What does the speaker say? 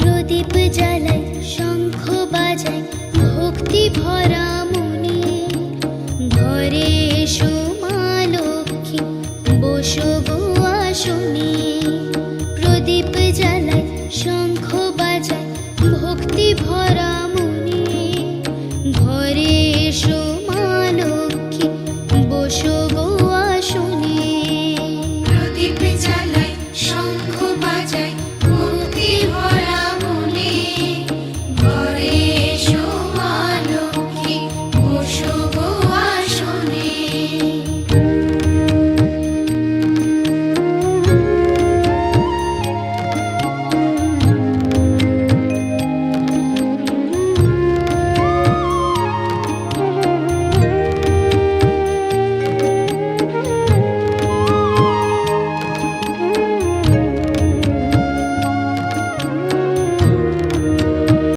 প্রদীপ জ্বালাই শঙ্খ বাজাই ভক্তি ভরা মনে। ঘরে এসো মা লক্ষ্মী বসো গো আসনে। প্রদীপ জ্বালাই শঙ্খ বাজাই ভক্তি ভরা মনে। ঘরে এসো